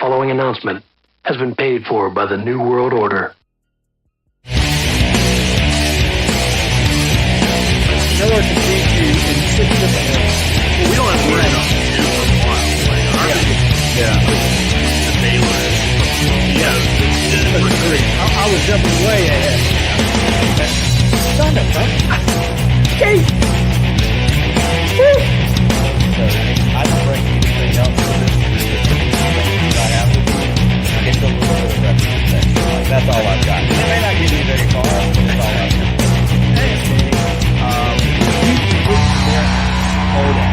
following announcement has been paid for by the New World Order. Nowhere to feed you in 6 different ways. Well, we don't have to worry about the two for a while. Like, our the Baylor. Yeah, That's great. I was jumping way ahead. Stand up, huh? Okay. Woo! So, I don't bring anything else to this. Right after get to a little bit of representation. Like, that's all I've got. It may not get you very far, but that's all I've got. Hey, hold on.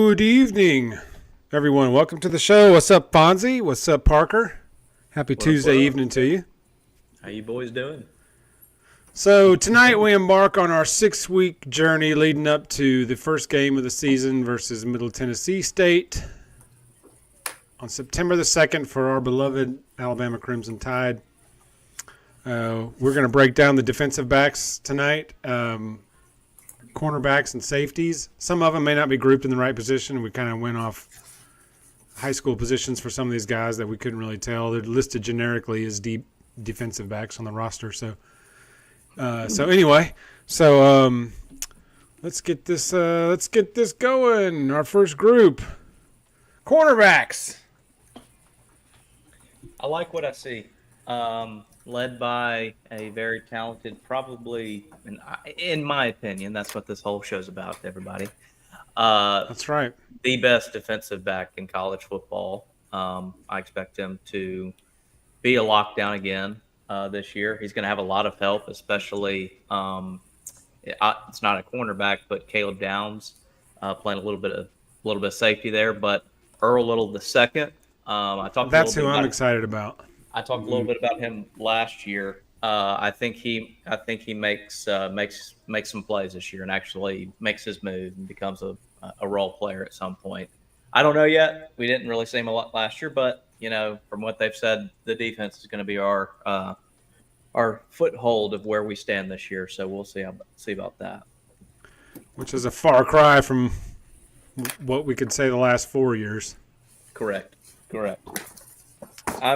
Good evening, everyone. Welcome to the show. What's up, Fonzie? What's up, Parker? Happy Tuesday evening to you. How you boys doing? So tonight we embark on our 6-week journey leading up to the first game of the season versus Middle Tennessee State on September the 2nd for our beloved Alabama Crimson Tide. We're going to break down the defensive backs tonight, cornerbacks and safeties. Some of them may not be grouped in the right position. We kind of went off high school positions for some of these guys that we couldn't really tell. They're listed generically as deep defensive backs on the roster. So anyway, let's get this going. Our first group, cornerbacks. I like what I see. Led by a very talented, probably, in my opinion, that's what this whole show's about, everybody. That's right. The best defensive back in college football. I expect him to be a lockdown again this year. He's going to have a lot of help, especially it's not a cornerback, but Caleb Downs playing a little bit of safety there. But Earl Little the second. That's who I'm excited about. I talked a little bit about him last year. I think he makes some plays this year and actually makes his move and becomes a role player at some point. I don't know yet. We didn't really see him a lot last year, but from what they've said, the defense is going to be our foothold of where we stand this year. So we'll see about that. Which is a far cry from what we could say the last 4 years. Correct.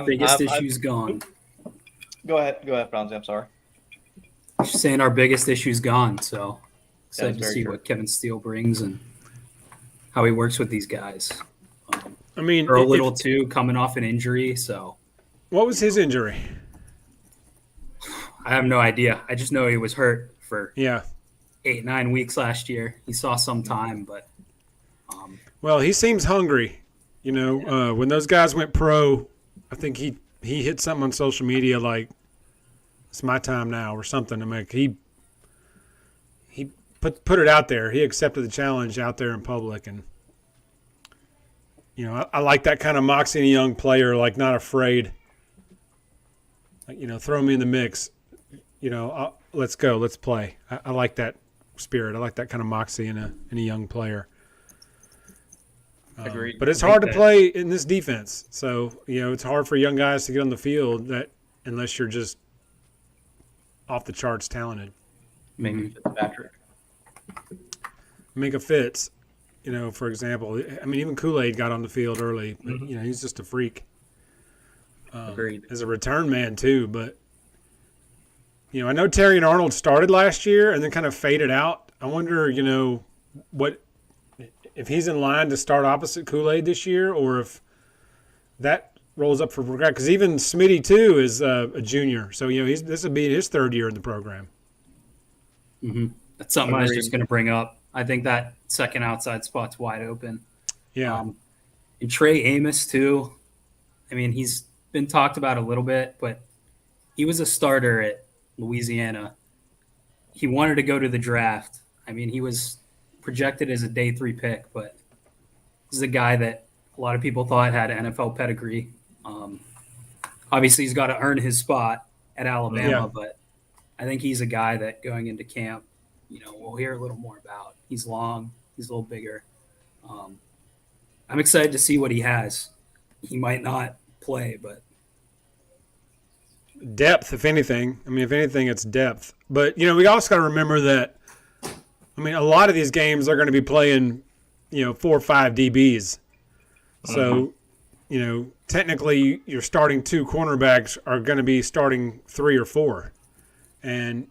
Biggest issue's gone. Go ahead, Franzi. I'm sorry. Just saying our biggest issue's gone. So excited to see true. what Kevin Steele brings and how he works with these guys. Earl Little too, coming off an injury. So what was his injury? I have no idea. I just know he was hurt for 8-9 weeks last year. He saw some time, but well, he seems hungry. When those guys went pro, I think he hit something on social media like, it's my time now or something. He put it out there. He accepted the challenge out there in public. And, I like that kind of moxie in a young player, like not afraid. Like, throw me in the mix. Let's go. Let's play. I like that spirit. I like that kind of moxie in a young player. Agreed. But it's hard to play in this defense. So, it's hard for young guys to get on the field unless you're just off the charts talented. Maybe Fitzpatrick. Minka Fitz, for example. Even Kool-Aid got on the field early. But, he's just a freak. Agreed. As a return man, too. But, I know Terry and Arnold started last year and then kind of faded out. I wonder, if he's in line to start opposite Kool-Aid this year, or if that rolls up for progression. Because even Smitty, too, is a junior. So, this will be his third year in the program. Mm-hmm. That's something I was just going to bring up. I think that second outside spot's wide open. Yeah. And Trey Amos, too. He's been talked about a little bit, but he was a starter at Louisiana. He wanted to go to the draft. He was projected as a day 3 pick, but this is a guy that a lot of people thought had NFL pedigree. Obviously, he's got to earn his spot at Alabama, but I think he's a guy that going into camp, we'll hear a little more about. He's long, he's a little bigger. I'm excited to see what he has. He might not play, but Depth, if anything. I mean, if anything, it's depth. But, we also got to remember that, a lot of these games are going to be playing, 4 or 5 DBs. So, technically your starting 2 cornerbacks are going to be starting 3 or 4. And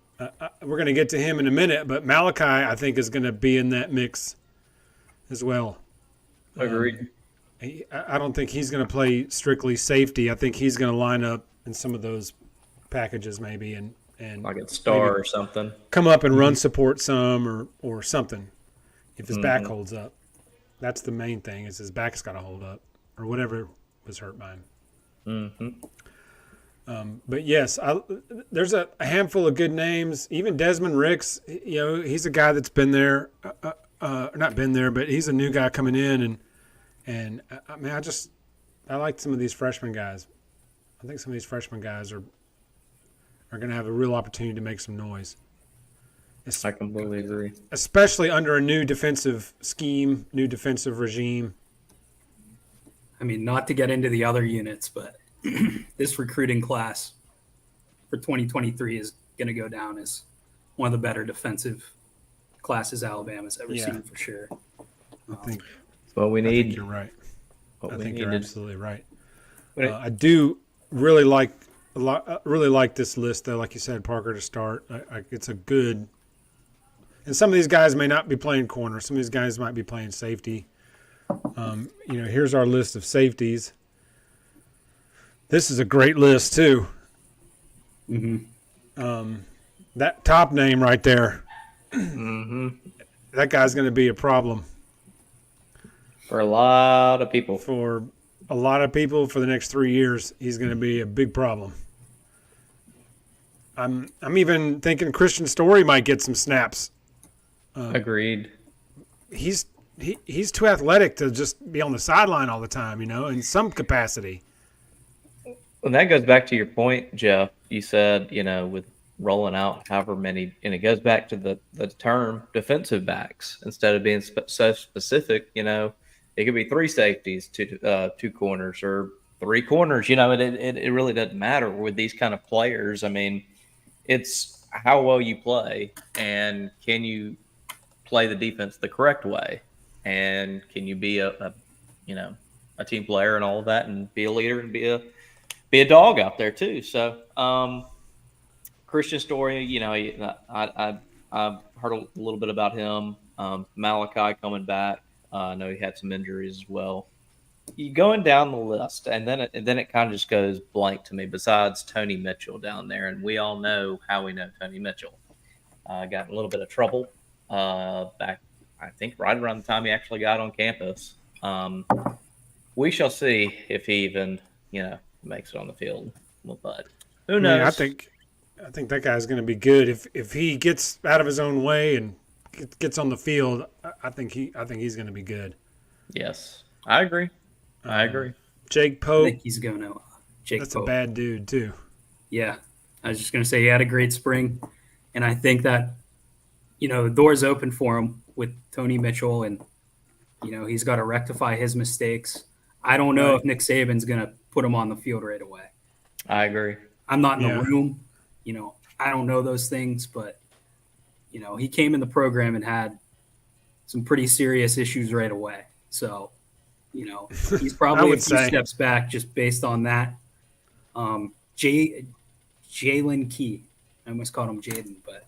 we're going to get to him in a minute, but Malachi, I think, is going to be in that mix as well. Agreed. I don't think he's going to play strictly safety. I think he's going to line up in some of those packages maybe and like a star or something. Come up and run support some or something if his back holds up. That's the main thing is his back's got to hold up or whatever was hurt by him. But yes, there's a handful of good names. Even Desmond Ricks, he's a guy that's been there, not been there, but he's a new guy coming in and I like some of these freshman guys. I think some of these freshman guys are going to have a real opportunity to make some noise. I completely agree. Especially under a new defensive scheme, new defensive regime. I mean, not to get into the other units, but this recruiting class for 2023 is going to go down as one of the better defensive classes Alabama's ever seen for sure. I think what we need. I think you're right. I think you're absolutely right. I do really like this list, though. Like you said, Parker, to start, it's a good. And some of these guys may not be playing corner. Some of these guys might be playing safety. Here's our list of safeties. This is a great list too. That top name right there. That guy's going to be a problem for a lot of people. For a lot of people for the next 3 years, he's going to be a big problem. I'm even thinking Christian Story might get some snaps. Agreed. He's too athletic to just be on the sideline all the time, in some capacity. And that goes back to your point, Jeff. You said, with rolling out however many, and it goes back to the term defensive backs. Instead of being so specific, it could be 3 safeties, 2 corners, or 3 corners. It really doesn't matter with these kind of players. I mean, it's how well you play, and can you play the defense the correct way, and can you be a team player and all of that, and be a leader and be a dog out there too. So Christian Story, I've heard a little bit about him. Malachi coming back. I know he had some injuries as well. You going down the list, and then it kind of just goes blank to me. Besides Tony Mitchell down there, and we all know how we know Tony Mitchell. Got in a little bit of trouble back, I think, right around the time he actually got on campus. We shall see if he even, makes it on the field. But who knows? I think that guy's going to be good if he gets out of his own way and gets on the field. I think he's going to be good. Yes, I agree. Jake Pope. I think he's going to. That's Pope. A bad dude too. Yeah, I was just going to say he had a great spring, and I think that the door's open for him with Tony Mitchell, and he's got to rectify his mistakes. I don't know if Nick Saban's going to put him on the field right away. I agree. I'm not in the room. I don't know those things, but, he came in the program and had some pretty serious issues right away. So, he's probably a few steps back just based on that. Jalen Key. I almost called him Jaden, but,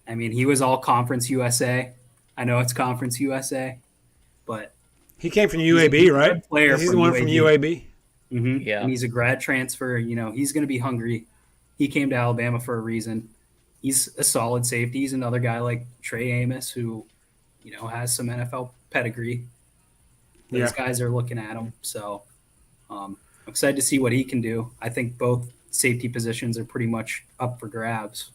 I mean, he was all Conference USA. I know it's Conference USA, but he came from UAB, right? He's the one from UAB. Mm-hmm. Yeah, and he's a grad transfer. He's going to be hungry. He came to Alabama for a reason. He's a solid safety. He's another guy like Trey Amos who, has some NFL pedigree. Those guys are looking at him. So I'm excited to see what he can do. I think both safety positions are pretty much up for grabs.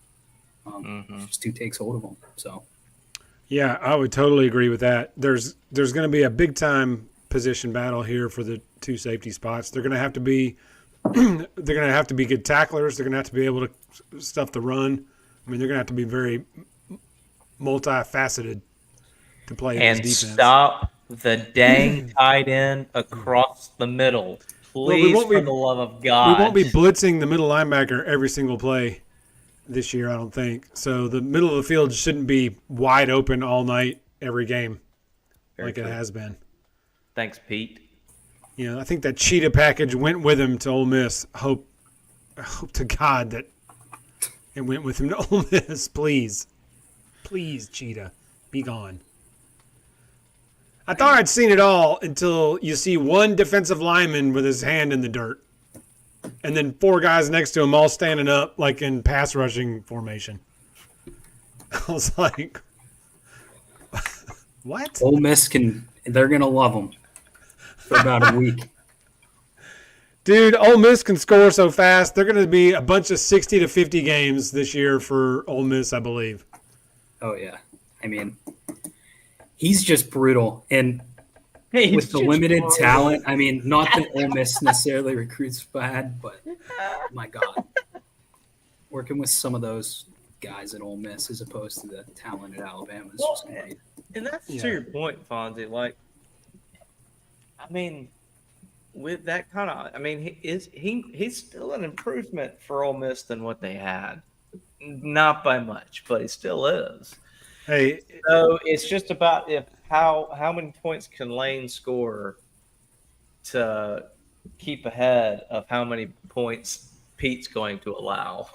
Just who takes hold of them. So. Yeah, I would totally agree with that. There's going to be a big time position battle here for the 2 safety spots. They're going to have to be good tacklers. They're going to have to be able to stuff the run. I mean, they're going to have to be very multifaceted to play and this defense. Stop the dang tight end across the middle. Please, won't for be- the love of We God. won't be blitzing the middle linebacker every single play this year, I don't think. So the middle of the field shouldn't be wide open all night, every game, Very like true. it has been. Thanks, Pete. You know, I think that cheetah package went with him to Ole Miss. I hope to God that it went with him to Ole Miss. Please, cheetah, be gone. I thought I'd seen it all until you see one defensive lineman with his hand in the dirt, and then 4 guys next to him all standing up like in pass rushing formation. I was like, what? Ole Miss they're going to love him for about a week. Dude, Ole Miss can score so fast. They're going to be a bunch of 60 to 50 games this year for Ole Miss, I believe. Oh, yeah. I mean, he's just brutal. And He's with the just limited brutal. talent, I mean, not that Ole Miss necessarily recruits bad, but my God. Working with some of those guys at Ole Miss as opposed to the talent at Alabama is just great. And that's Yeah. to your point, Fonzie. Like, I mean, with that kind of, I mean, he's still an improvement for Ole Miss than what they had. Not by much, but he still is. Hey, So it's just about how many points can Lane score to keep ahead of how many points Pete's going to allow.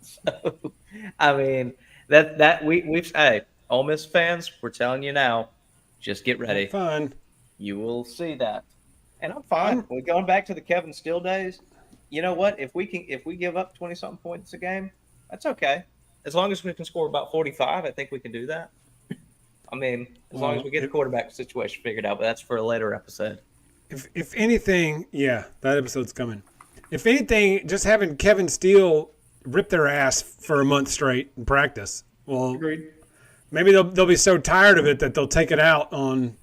So, I mean, we've hey, Ole Miss fans, we're telling you now, just get ready. fun. You will see that. And I'm fine. We're going back to the Kevin Steele days. You know what? If we give up 20-something points a game, that's okay. As long as we can score about 45, I think we can do that. I mean, as long as we get the quarterback situation figured out, but that's for a later episode. If anything, yeah, that episode's coming. If anything, just having Kevin Steele rip their ass for a month straight in practice. Well, maybe they'll be so tired of it that they'll take it out on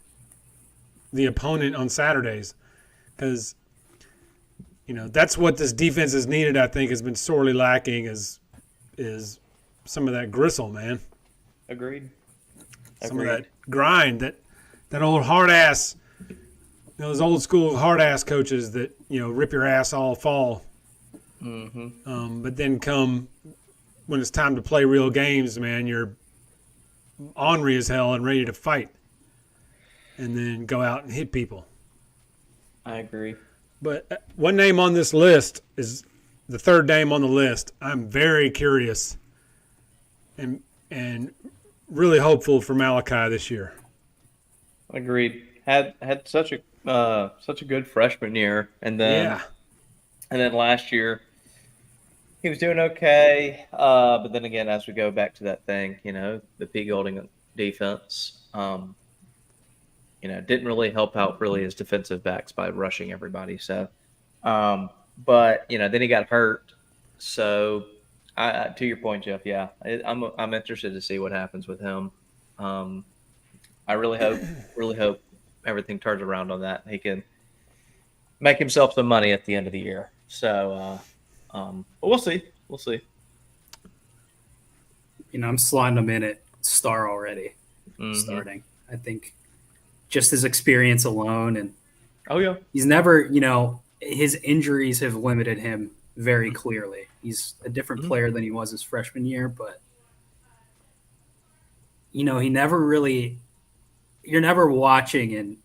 the opponent on Saturdays. Because, you know, that's what this defense has needed, I think, has been sorely lacking is some of that gristle, man. Agreed. Some of that grind, that old hard ass, those old school hard ass coaches that, you know, rip your ass all fall. Mm-hmm. But then come when it's time to play real games, man, you're ornery as hell and ready to fight. And then go out and hit people. I agree. But one name on this list is the third name on the list. I'm very curious and really hopeful for Malachi this year. Agreed. Had such a good freshman year, and then last year he was doing okay. But then again, as we go back to that thing, you know, the P. Golding defense, you know, didn't really help out really his defensive backs by rushing everybody. So, but you know, then he got hurt. So, to your point, Jeff, yeah, I'm interested to see what happens with him. I really hope everything turns around on that. He can make himself some money at the end of the year. So, but we'll see. We'll see. You know, I'm sliding him in at star already, starting. I think just his experience alone. And Oh, yeah. he's never, you know, his injuries have limited him very clearly. He's a different player than he was his freshman year, but, you know, he never really – you're never watching and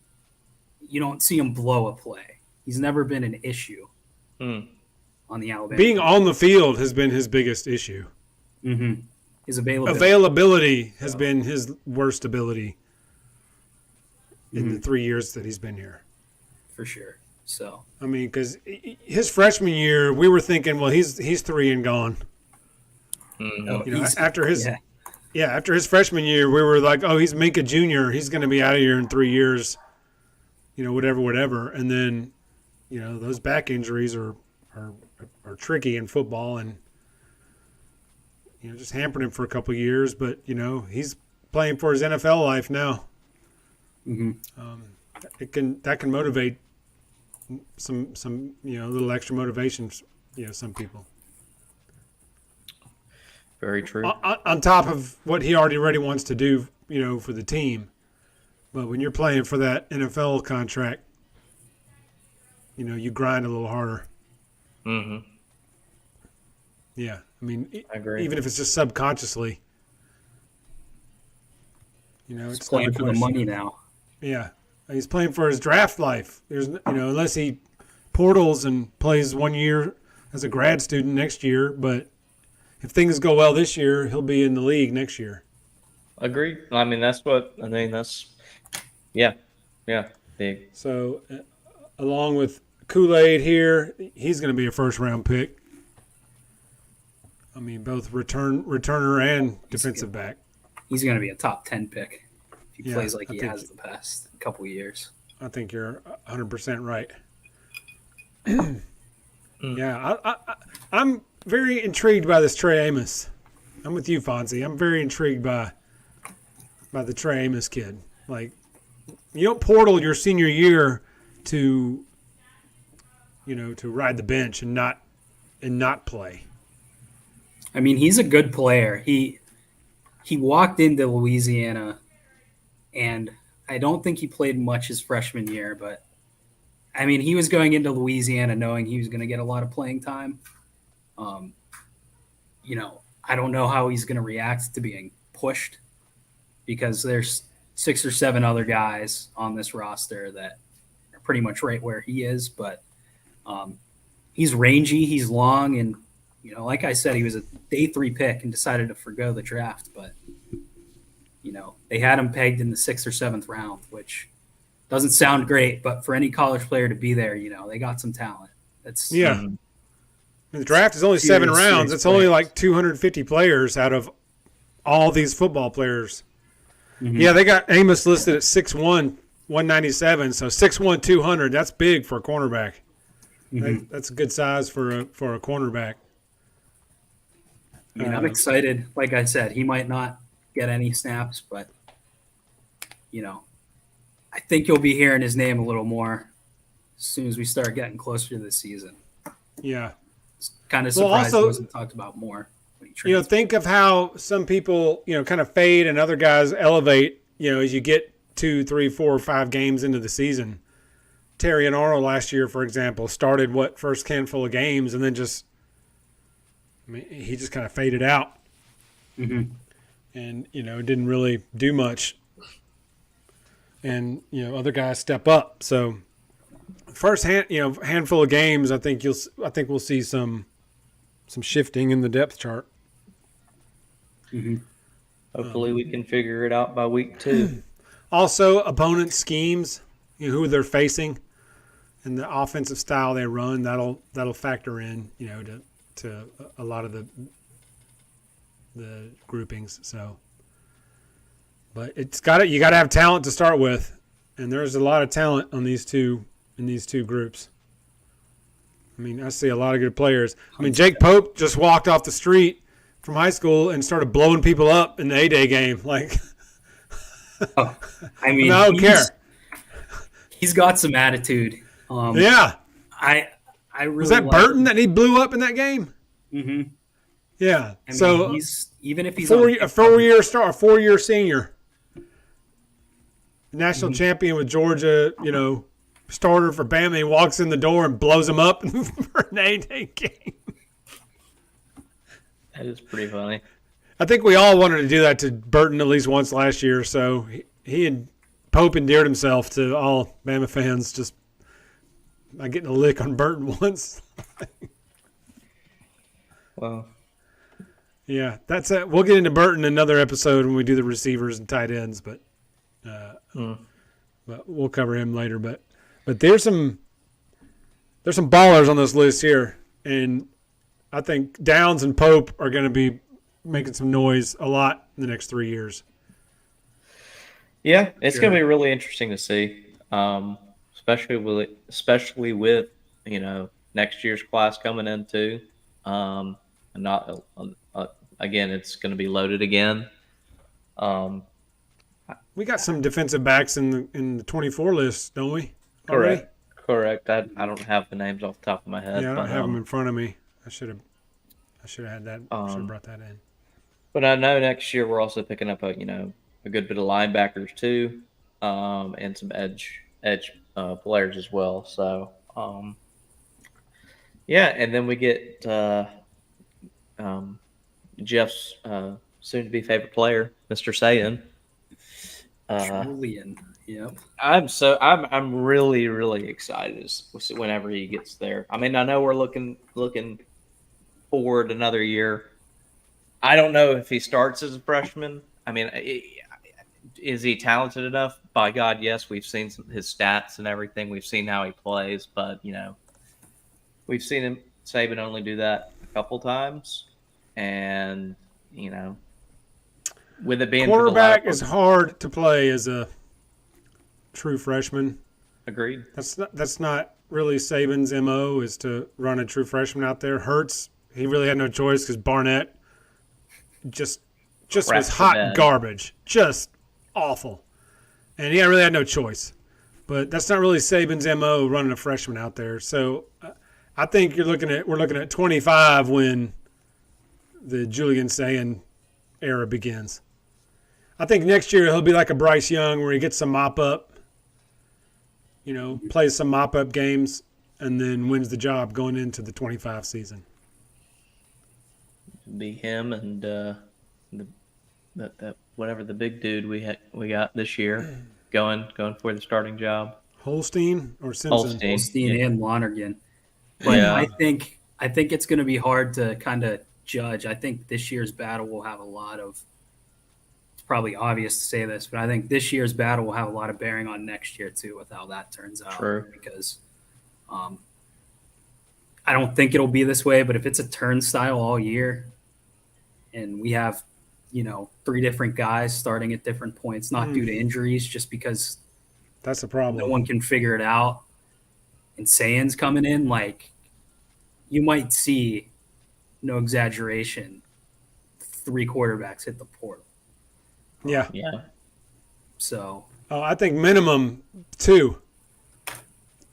you don't see him blow a play. He's never been an issue on the Alabama. Being on the field has been his biggest issue. Mm-hmm. His availability. Availability has been his worst ability in the 3 years that he's been here. For sure. So, I mean, because his freshman year, we were thinking, well, he's 3 and gone. You know, after his after his freshman year, we were like, oh, he's Minka Jr. He's going to be out of here in 3 years. You know, whatever. And then, you know, those back injuries are tricky in football, and you know, just hampered him for a couple of years. But you know, he's playing for his NFL life now. That can motivate some you know, little extra motivations, you know, some people. Very true. On top of what he already wants to do, you know, for the team. But when you're playing for that NFL contract, you grind a little harder. Mm-hmm. Yeah, I mean, I agree. even if it's just subconsciously, He's it's playing not a for the question. money now. Yeah, he's playing for his draft life. There's, unless he portals and plays 1 year as a grad student next year, but if things go well this year, he'll be in the league next year. Agreed. Yeah. Big. So, along with Kool-Aid here, he's going to be a first-round pick. I mean, both returner and defensive back. He's going to be a top 10 pick if he Yeah, plays like I he think- has the past couple of years. I think you're 100% right. Yeah, I'm very intrigued by this Trey Amos. I'm with you, Fonzie. I'm very intrigued by the Trey Amos kid. Like, you don't portal your senior year to ride the bench and not play. I mean, he's a good player. He walked into Louisiana, and I don't think he played much his freshman year, but I mean, he was going into Louisiana knowing he was going to get a lot of playing time. I don't know how he's going to react to being pushed because there's 6 or 7 other guys on this roster that are pretty much right where he is, but he's rangy, he's long, and like I said, he was a day 3 pick and decided to forgo the draft, but they had him pegged in the 6th or 7th round, which doesn't sound great, but for any college player to be there, they got some talent. Yeah. The draft is only 7 rounds. It's only like 250 players out of all these football players. Mm-hmm. Yeah, they got Amos listed at 6'1", 197, so 6'1", 200. That's big for a cornerback. Mm-hmm. That's a good size for a cornerback. I mean, I'm excited. Like I said, he might not get any snaps, but I think you'll be hearing his name a little more as soon as we start getting closer to the season. Yeah. It's kind of surprised he wasn't talked about more when he transferred. Think of how some people, kind of fade and other guys elevate, as you get 2, 3, 4, 5 games into the season. Terry and Arnold last year, for example, started first handful of games and then he just kind of faded out. Mm-hmm. And, didn't really do much. And, other guys step up. So first handful of games, I think we'll see some shifting in the depth chart. Mm-hmm. Hopefully we can figure it out by week 2. Also, opponent schemes, who they're facing and the offensive style they run, that'll factor in, to a lot of the groupings. So, but you got to have talent to start with, and there's a lot of talent in these two groups. I mean, I see a lot of good players. I mean, Jake Pope just walked off the street from high school and started blowing people up in the A-Day game. Like, I mean, I don't care. He's got some attitude. Yeah. I really was that Burton that he blew up in that game? Mm-hmm. Yeah. I mean, so even if he's a 4-year senior, national champion with Georgia, starter for Bama, he walks in the door and blows him up for an A-Day game. That is pretty funny. I think we all wanted to do that to Burton at least once last year, so he and Pope endeared himself to all Bama fans just by getting a lick on Burton once. Well, yeah, that's it. We'll get into Burton in another episode when we do the receivers and tight ends, but we'll cover him later. But there's some ballers on this list here, and I think Downs and Pope are going to be making some noise a lot in the next 3 years. Yeah, it's going to be really interesting to see, especially with next year's class coming in too. Again, it's going to be loaded again. We got some defensive backs in the 24 list, don't we? Already? Correct. I don't have the names off the top of my head. Yeah, I don't have them in front of me. I should have had that. Should have brought that in. But I know next year we're also picking up a good bit of linebackers too. and some edge players as well. So yeah, and then we get Jeff's soon-to-be favorite player, Mr. Saiyan. Julian. Yep. I'm really really excited whenever he gets there. I mean, I know we're looking forward another year. I don't know if he starts as a freshman. I mean, is he talented enough? By God, yes. We've seen his stats and everything. We've seen how he plays, but we've seen Saban only do that a couple times, and with it being quarterback is hard to play as a true freshman. Agreed. That's not really Saban's MO, is to run a true freshman out there. Hurts, he really had no choice because Barnett just was hot garbage, just awful, and he really had no choice. But that's not really Saban's MO, running a freshman out there. So I think we're looking at 25 when the Julian Sayin era begins. I think next year he'll be like a Bryce Young, where he gets some mop up, plays some mop up games, and then wins the job going into the 25 season. Be him and that whatever the big dude we got this year going for the starting job. Holstein or Simpson? Holstein and Lonergan. But yeah. I think it's going to be hard to kind of judge. I think this year's battle will have a lot of. It's probably obvious to say this, but I think this year's battle will have a lot of bearing on next year too, with how that turns out. True. Because I don't think it'll be this way, but if it's a turnstile all year, and we have 3 different guys starting at different points, not due to injuries, just because that's a problem. No one can figure it out. And Sayan's coming in, like, you might see, no exaggeration, 3 quarterbacks hit the portal. Yeah. So. I think minimum 2.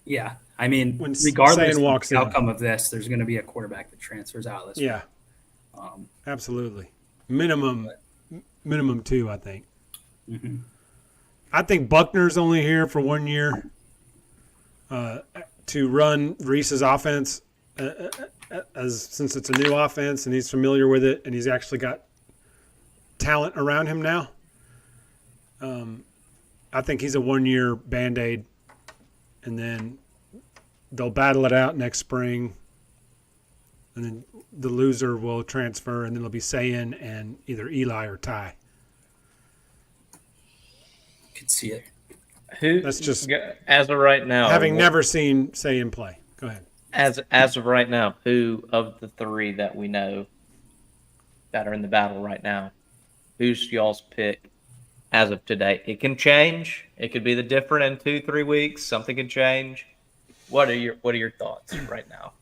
Yeah. I mean, when regardless of the outcome of this, there's going to be a quarterback that transfers out this way. Absolutely. Minimum 2, I think. Mm-hmm. I think Buckner's only here for 1 year to run Reese's offense, since it's a new offense and he's familiar with it and he's actually got talent around him now. I think he's a 1 year Band-Aid, and then they'll battle it out next spring, and then the loser will transfer, and then it'll be Sayin and either Eli or Ty. Could see it. That's just as of right now. Having never seen Sayin play. Go ahead. As of right now, who of the 3 that we know that are in the battle right now, who's y'all's pick as of today? It can change. It could be the different in 2-3 weeks. Something can change. What are your thoughts right now?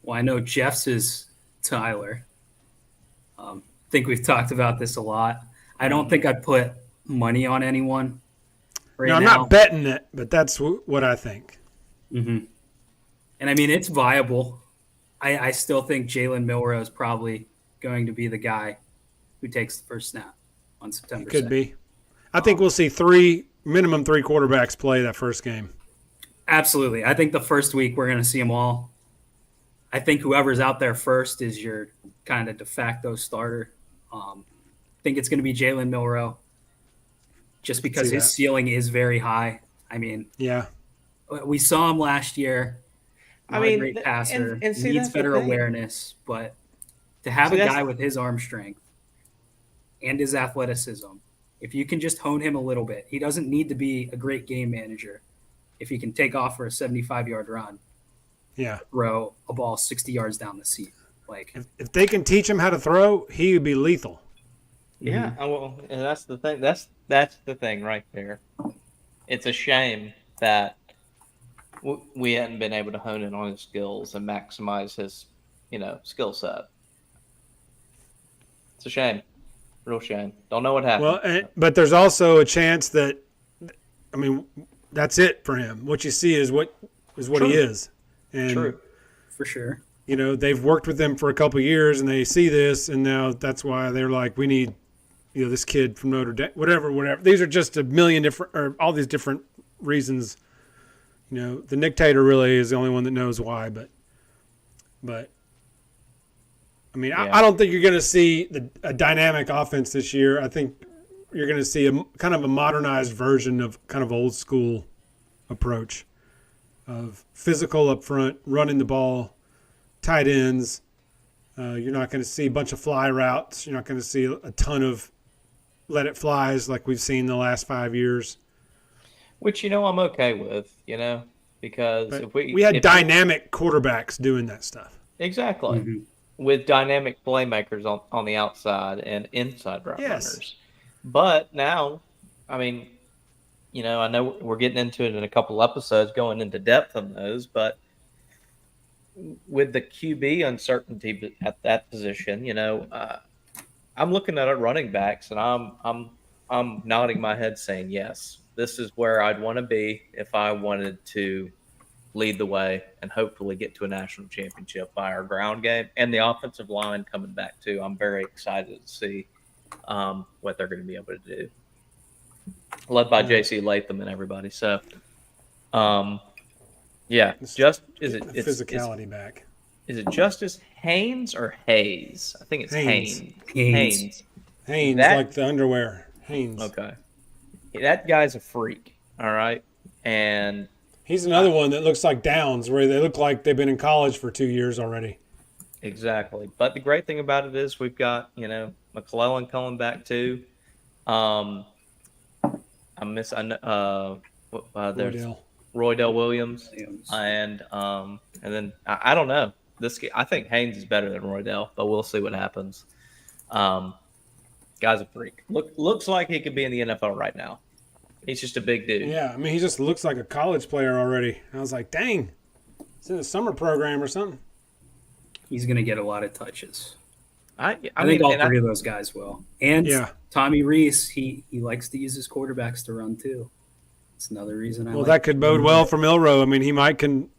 Well, I know Jeff's is Tyler. I think we've talked about this a lot. I don't think I'd put money on anyone right now. I'm not betting it, but that's what I think. Mm-hmm. And I mean, it's viable. I still think Jalen Milroe is probably going to be the guy who takes the first snap on September 2nd. Could be. I think we'll see minimum 3 quarterbacks play that first game. Absolutely. I think the first week we're going to see them all. I think whoever's out there first is your kind of de facto starter. I think it's going to be Jalen Milroe, just because his ceiling is very high. I mean, we saw him last year. A great passer, and needs better awareness, but to have a guy with his arm strength and his athleticism, if you can just hone him a little bit, he doesn't need to be a great game manager. If he can take off for a 75-yard run, throw a ball 60 yards down the seat. Like, if they can teach him how to throw, he would be lethal. Yeah, well, and that's the thing. That's the thing right there. It's a shame that we hadn't been able to hone in on his skills and maximize his, skill set. It's a shame, real shame. Don't know what happened. Well, but there's also a chance that, that's it for him. What you see is what he is. And, True, for sure. They've worked with him for a couple of years, and they see this, and now that's why they're like, we need, this kid from Notre Dame, whatever. These are just a million different, or all these different reasons. The Nick Tater really is the only one that knows why, but I mean, I don't think you're going to see a dynamic offense this year. I think you're going to see a kind of a modernized version of kind of old school approach of physical up front, running the ball, tight ends. You're not going to see a bunch of fly routes. You're not going to see a ton of let it flies like we've seen the last 5 years. Which, I'm okay with, because But if we had dynamic quarterbacks doing that stuff. Exactly. Mm-hmm. With dynamic playmakers on the outside and inside route runners. But now, I mean, I know we're getting into it in a couple episodes, going into depth on those, but with the QB uncertainty at that position, I'm looking at our running backs, and I'm nodding my head saying, yes, this is where I'd want to be if I wanted to lead the way and hopefully get to a national championship by our ground game and the offensive line coming back too. I'm very excited to see what they're going to be able to do, led by J.C. Latham and everybody. So, just is it physicality back? Is it Justice Haynes or Hayes? I think it's Haynes. Haynes, like the underwear. Haynes. Okay, that guy's a freak. All right, and he's another one that looks like Downs, where they look like they've been in college for 2 years already. Exactly. But the great thing about it is we've got, McClellan coming back too. There's Roydell Williams. And then I don't know. I think Haynes is better than Roydell, but we'll see what happens. Guy's a freak. Looks like he could be in the NFL right now. He's just a big dude. Yeah, I mean, he just looks like a college player already. I was like, dang, it's in a summer program or something. He's going to get a lot of touches. I think all three of those guys will. And Tommy Reese, he likes to use his quarterbacks to run too. It's another reason that could bode well for Milroe. I mean, he can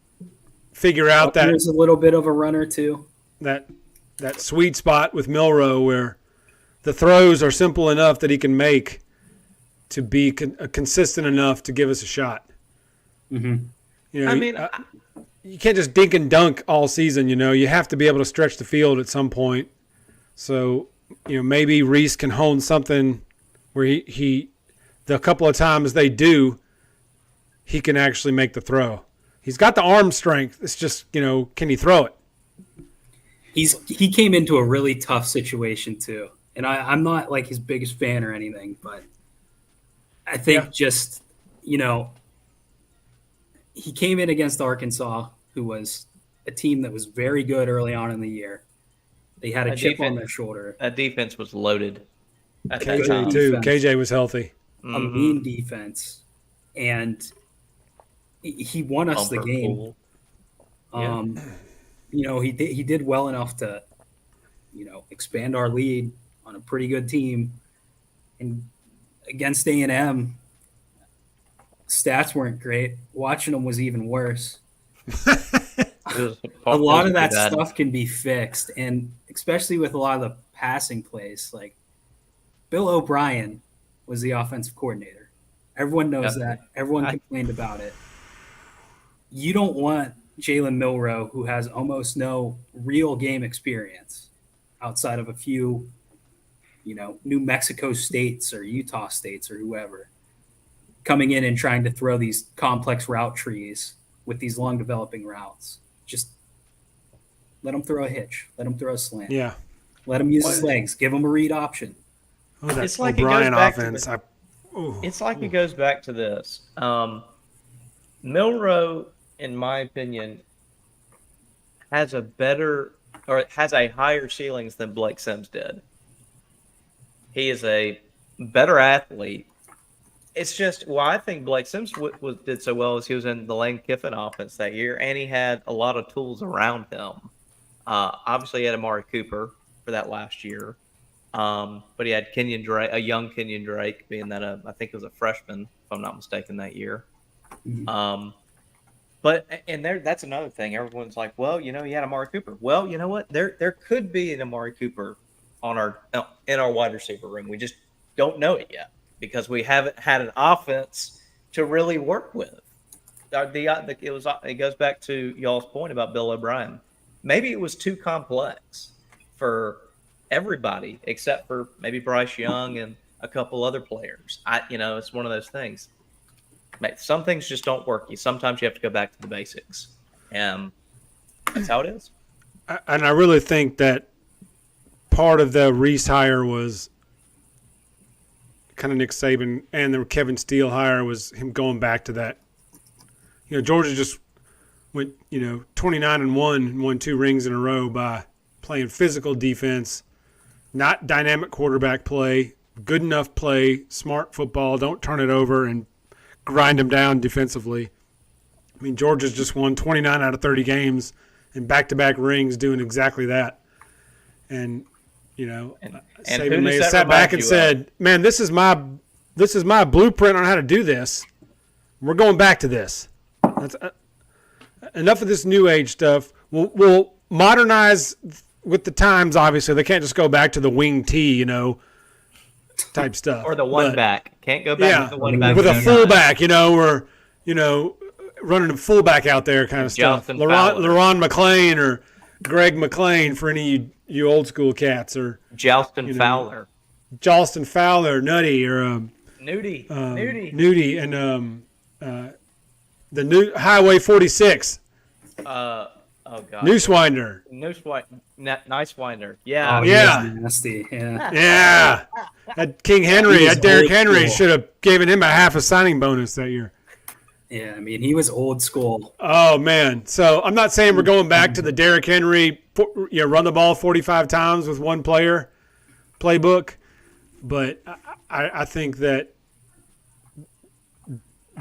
figure out that there's a little bit of a runner too. That sweet spot with Milroe where the throws are simple enough that he can make to be consistent enough to give us a shot. Mm-hmm. You can't just dink and dunk all season. You have to be able to stretch the field at some point. So, maybe Reese can hone something where the couple of times they do, he can actually make the throw. He's got the arm strength. It's just, can he throw it? He came into a really tough situation too. And I'm not like his biggest fan or anything, but I think he came in against Arkansas, who was a team that was very good early on in the year. They had a chip on their shoulder. That defense was loaded. KJ too. KJ was healthy. A mean defense, and he won us the game. He did well enough to, expand our lead on a pretty good team, and against A&M, stats weren't great. Watching them was even worse. A lot of that stuff can be fixed, and especially with a lot of the passing plays. Like Bill O'Brien was the offensive coordinator. Everyone knows that. Everyone complained about it. You don't want Jalen Milroe, who has almost no real game experience outside of a few, New Mexico states or Utah states or whoever, coming in and trying to throw these complex route trees with these long developing routes. Just let him throw a hitch. Let him throw a slant. Yeah. Let him use his legs. Give him a read option. Oh, that's O'Brien offense. It's like it goes back to this. Milroe, in my opinion, has a higher ceilings than Blake Sims did. He is a better athlete. It's just I think Blake Sims did so well as he was in the Lane Kiffin offense that year, and he had a lot of tools around him. Obviously, he had Amari Cooper for that last year, but he had Kenyon Drake, a young Kenyon Drake, being that I think it was a freshman, if I'm not mistaken, that year. Mm-hmm. That's another thing. Everyone's like, well, he had Amari Cooper. Well, you know what? There could be an Amari Cooper in our wide receiver room. We just don't know it yet because we haven't had an offense to really work with. It goes back to y'all's point about Bill O'Brien. Maybe it was too complex for everybody except for maybe Bryce Young and a couple other players. It's one of those things. Some things just don't work. Sometimes you have to go back to the basics, and that's how it is. And I really think that part of the Reese hire was kind of Nick Saban, and the Kevin Steele hire was him going back to that. Georgia just went 29-1 and won 2 rings in a row by playing physical defense, not dynamic quarterback play, good enough play, smart football, don't turn it over and grind them down defensively. I mean, Georgia's just won 29 out of 30 games in back-to-back rings doing exactly that. And, Saban may have sat back and said, man, this is my blueprint on how to do this. We're going back to this. That's enough of this new age stuff. We'll modernize with the times, obviously. They can't just go back to the wing T, type stuff. Or the one back. Can't go back to the one back. With a fullback, or, running a fullback out there kind of stuff. LaRon McClain or Greg McClain for any of you old school cats. Or Jalston Fowler. Nutty, or Nudie. And the new Highway 46. Oh, God. Newswinder. Nicewinder. Yeah. Oh, yeah. Nasty. Yeah. Yeah. That King Henry, that Derrick Henry should have given him a half a signing bonus that year. Yeah, I mean, he was old school. Oh, man. So I'm not saying we're going back to the Derrick Henry, run the ball 45 times with one player playbook, but I think that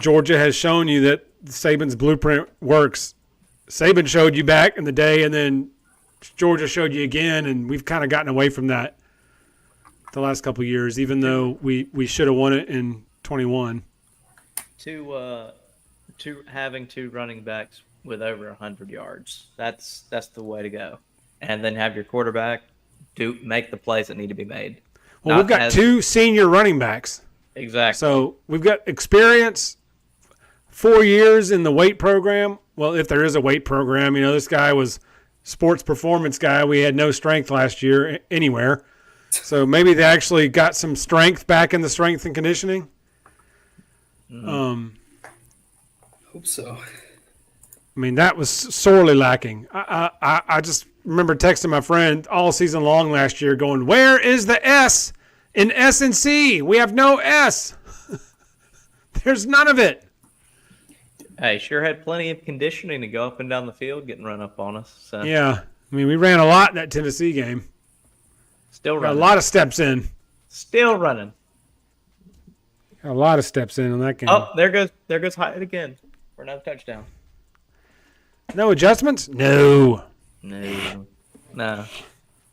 Georgia has shown you that Saban's blueprint works. Saban showed you back in the day, and then Georgia showed you again, and we've kind of gotten away from that the last couple of years, even though we should have won it in 21. To having 2 running backs with over 100 yards, that's the way to go, and then have your quarterback make the plays that need to be made. Well, we've got 2 senior running backs. Exactly. So we've got experience, 4 years in the weight program. Well, if there is a weight program, this guy was sports performance guy. We had no strength last year anywhere. So maybe they actually got some strength back in the strength and conditioning. Hope so. I mean, that was sorely lacking. I just remember texting my friend all season long last year going, where is the S in S&C? We have no S. There's none of it. Hey, sure had plenty of conditioning to go up and down the field, getting run up on us. So. Yeah. I mean, we ran a lot in that Tennessee game. Still running. Got a lot of steps in. Still running. Got a lot of steps in on that game. Oh, there goes Hyatt again for another touchdown. No adjustments? No. If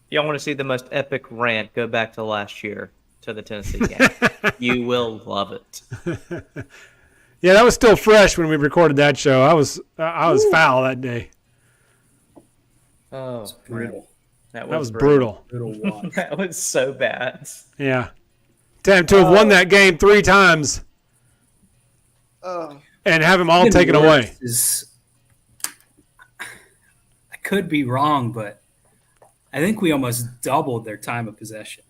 y'all want to see the most epic rant, go back to last year to the Tennessee game. You will love it. Yeah, that was still fresh when we recorded that show. I was foul that day. Oh, Brutal. That was brutal. That was so bad. Yeah. To have won that game 3 times and have them all taken away. I could be wrong, but I think we almost doubled their time of possession.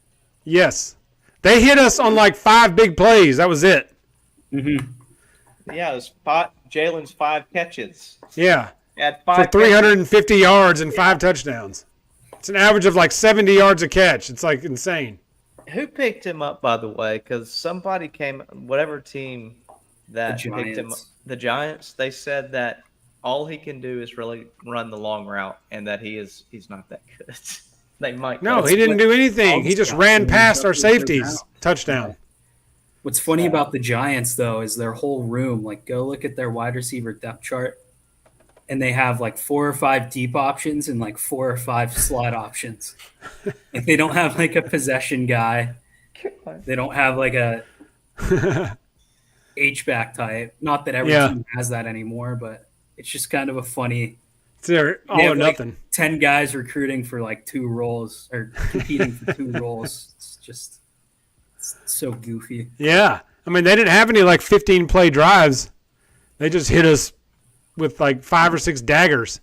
Yes. They hit us on like 5 big plays. That was it. Mm-hmm. Yeah, it was Jalen's 5 catches. Yeah. At for 350 yards and 5 touchdowns. It's an average of like 70 yards a catch. It's like insane. Who picked him up, by the way? Because somebody whatever team that picked him up, the Giants, they said that all he can do is really run the long route and that he's not that good. They might. No, he didn't do anything. He just ran past our safeties. Touchdown. What's funny about the Giants, though, is their whole room. Like, go look at their wide receiver depth chart, and they have like 4 or 5 deep options and like 4 or 5 slot options. Like, they don't have like a possession guy. They don't have like a H-back type. Not that every team has that anymore, but it's just kind of a funny. It's all or nothing. Like 10 guys recruiting for like 2 roles or competing for 2 roles. It's So goofy. Yeah. I mean, they didn't have any like 15 play drives. They just hit us with like 5 or 6 daggers.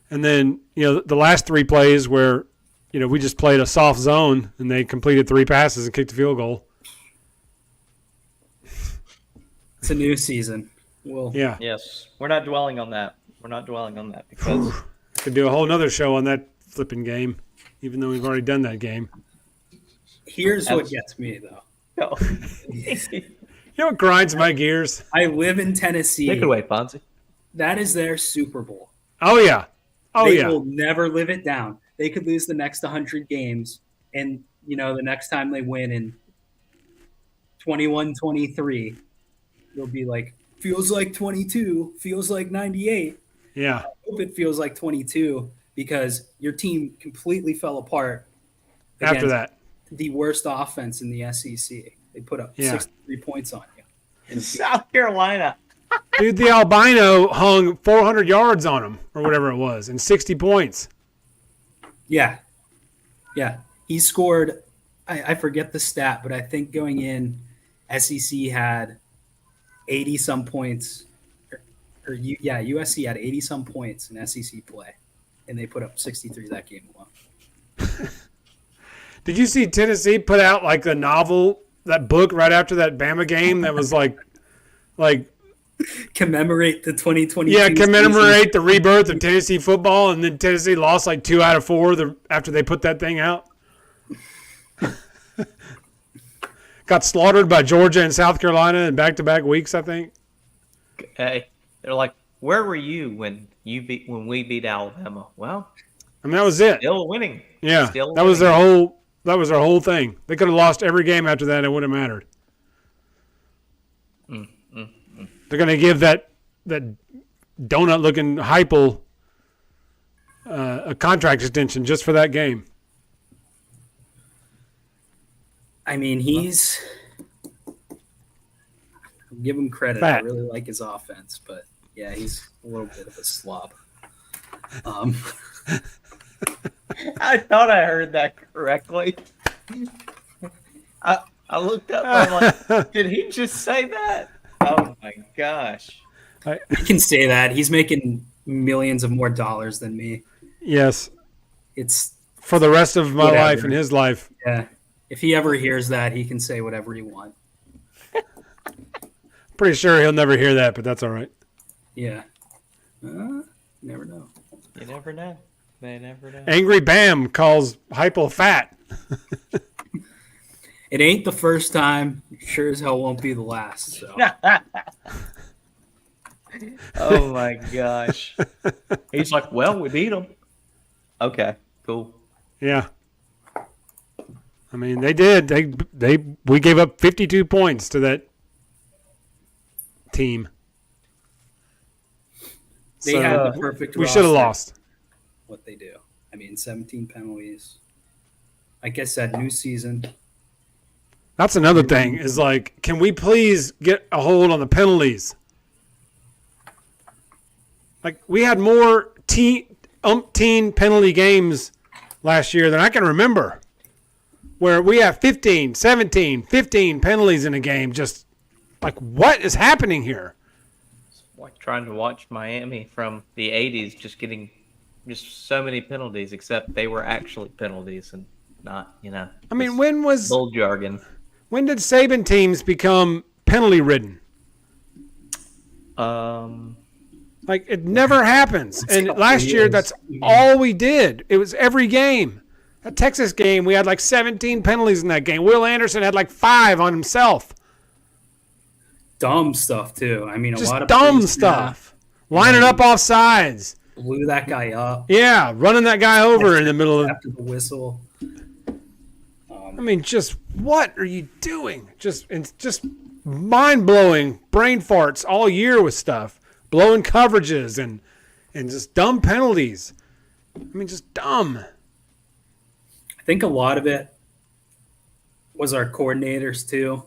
And then, the last 3 plays where, we just played a soft zone and they completed 3 passes and kicked a field goal. It's a new season. Well, Yeah. Yes, we're not dwelling on that. Because Could do a whole nother show on that flipping game, even though we've already done that game. here's what gets me, though. no. You know what grinds my gears? I live in Tennessee. Take it away, Fonzie. That is their Super Bowl. Oh, yeah. They will never live it down. They could lose the next 100 games, and, the next time they win in 21-23, they'll be like, feels like 22, feels like 98. Yeah. I hope it feels like 22 because your team completely fell apart After against that. the worst offense in the SEC. They put up 63 points on you. In South Carolina. Dude, the albino hung 400 yards on him or whatever it was and 60 points. Yeah. He scored, I forget the stat, but I think going in, SEC had 80-some points. USC had 80-some points in SEC play, and they put up 63 that game alone. Did you see Tennessee put out like a novel, that book right after that Bama game that was like commemorate the 2020 commemorate the rebirth of Tennessee football, and then Tennessee lost like 2 out of 4 after they put that thing out. Got slaughtered by Georgia and South Carolina in back-to-back weeks, I think. Hey, they're like, where were you when we beat Alabama? Well, I mean, that was it. still winning. Yeah, Still that was winning. their whole thing. They could have lost every game after that; it wouldn't have mattered. They're going to give that donut-looking Heupel a contract extension just for that game. I mean, I'll give him credit. Fat. I really like his offense, but yeah, he's a little bit of a slob. I thought I heard that correctly. I looked up. I'm like, did he just say that? Oh my gosh! He can say that. He's making millions of more dollars than me. Yes, It's for the rest of my Whatever. life and his life. yeah. If he ever hears that, he can say whatever he wants. Pretty sure he'll never hear that, but that's all right. Yeah. Never know. You never know. They never know. Angry Bam calls Heupel fat. It ain't the first time. Sure as hell won't be the last. So. Oh my gosh! He's like, well, we beat them. Okay, cool. Yeah. I mean, they did. We gave up 52 points to that team. They So, had the perfect we should have roster. lost. What they do. I mean, 17 penalties. Like I said, new season. That's another thing is like, can we please get a hold on the penalties? Like, we had more umpteen penalty games last year than I can remember, where we have 15, 17, 15 penalties in a game. Just like, what is happening here? It's like trying to watch Miami from the '80s, just getting just so many penalties, except they were actually penalties and not, I mean, when bull jargon. did Saban teams become penalty ridden? Like, it never happens. And last year, that's all we did. It was every game. That Texas game, we had like 17 penalties in that game. Will Anderson had like 5 on himself. Dumb stuff, too. I mean, Just a lot of dumb plays stuff. Lining up off sides. blew that guy up Yeah, running that guy over in the middle of. after the whistle. I mean, just what are you doing? It's just mind blowing brain farts all year with stuff, blowing coverages and just dumb penalties. I mean, just dumb. I think a lot of it was our coordinators too.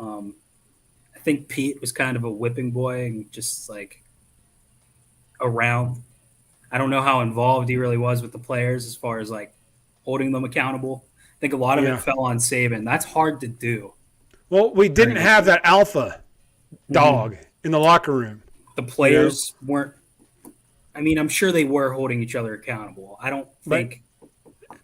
I think Pete was kind of a whipping boy and just like around. I don't know how involved he really was with the players as far as like holding them accountable. I think a lot of Yeah. it fell on Saban. That's hard to do. Well, we didn't have that alpha dog in the locker room. The players weren't. I mean, I'm sure they were holding each other accountable. I don't think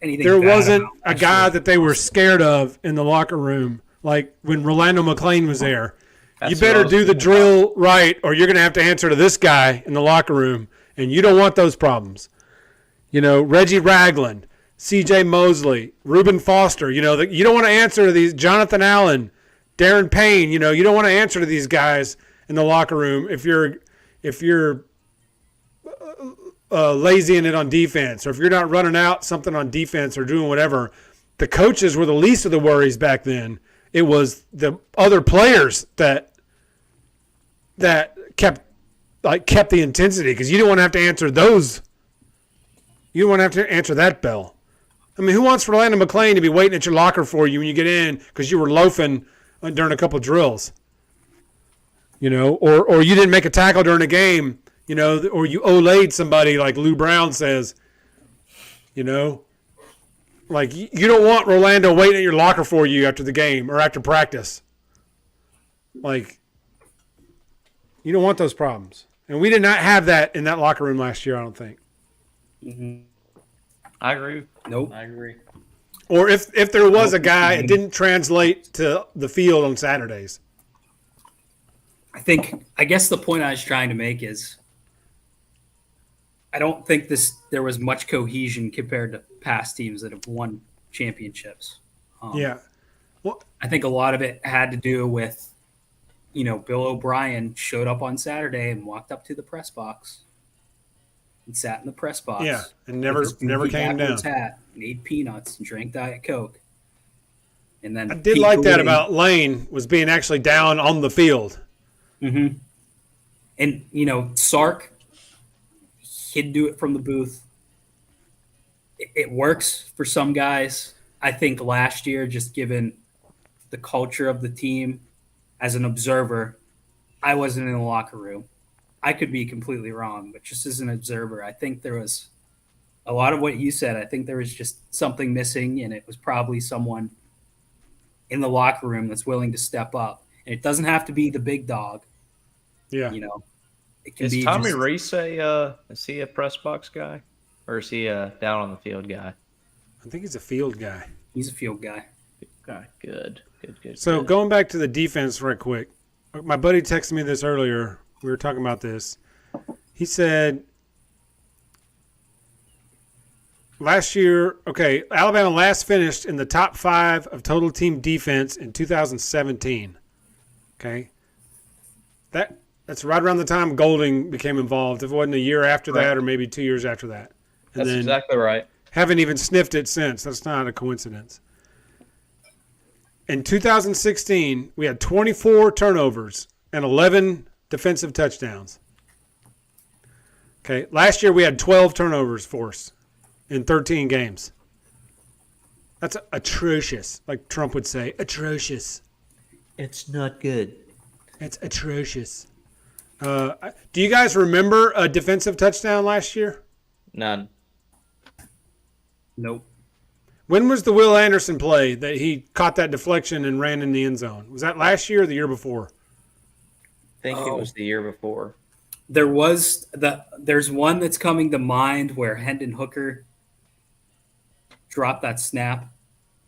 anything. There bad wasn't about a last guy year. that they were scared of in the locker room, like when Rolando McClain was there. That's You what I better was do the thinking about. drill right, or you're going to have to answer to this guy in the locker room, and you don't want those problems. You know, Reggie Ragland, C.J. Mosley, Reuben Foster. You know, you don't want to answer to these. Jonathan Allen, Darren Payne. You know, you don't want to answer to these guys in the locker room if you're lazying it on defense, or if you're not running out something on defense or doing whatever. The coaches were the least of the worries back then. It was the other players that kept the intensity, because you didn't want to have to answer those. You don't want to have to answer that bell. I mean, who wants Rolando McClain to be waiting at your locker for you when you get in because you were loafing during a couple of drills? You know, or you didn't make a tackle during a game, you know, or you olayed somebody like Lou Brown says, you know. Like, you don't want Rolando waiting at your locker for you after the game or after practice. Like, you don't want those problems. And we did not have that in that locker room last year, I don't think. I agree. Nope. I agree. Or if there was a guy, it didn't translate to the field on Saturdays. I guess the point I was trying to make is I don't think there was much cohesion compared to past teams that have won championships. Yeah. Well, I think a lot of it had to do with, you know, Bill O'Brien showed up on Saturday and walked up to the press box and sat in the press box. yeah, and with never his goofy came down. backwards hat and ate peanuts and drank Diet Coke. And then I did like that about Lane, was being actually down on the field. Mm-hmm. And, you know, Sark, he'd do it from the booth. It works for some guys. I think last year, just given the culture of the team, as an observer, I wasn't in the locker room. I could be completely wrong, but just as an observer, I think there was a lot of what you said. I think there was just something missing, and it was probably someone in the locker room that's willing to step up. And it doesn't have to be the big dog. Yeah. You know, it can Is be Tommy just, Reese is he a press box guy, or is he a down on the field guy? I think he's a field guy. he's a field guy. Okay, good. So good. going back to the defense right quick, my buddy texted me this earlier. We were talking about this. He said last year, Alabama last finished in the top 5 of total team defense in 2017. Okay. That's right around the time Golding became involved. If it wasn't a year after that, or maybe 2 years after that. And That's then exactly right. haven't even sniffed it since. That's not a coincidence. In 2016, we had 24 turnovers and 11 defensive touchdowns. Okay, last year we had 12 turnovers forced in 13 games. That's atrocious, like Trump would say. Atrocious. It's not good. It's atrocious. Do you guys remember a defensive touchdown last year? None. Nope. When was the Will Anderson play that he caught that deflection and ran in the end zone? Was that last year or the year before? I think it was the year before. There's one that's coming to mind where Hendon Hooker dropped that snap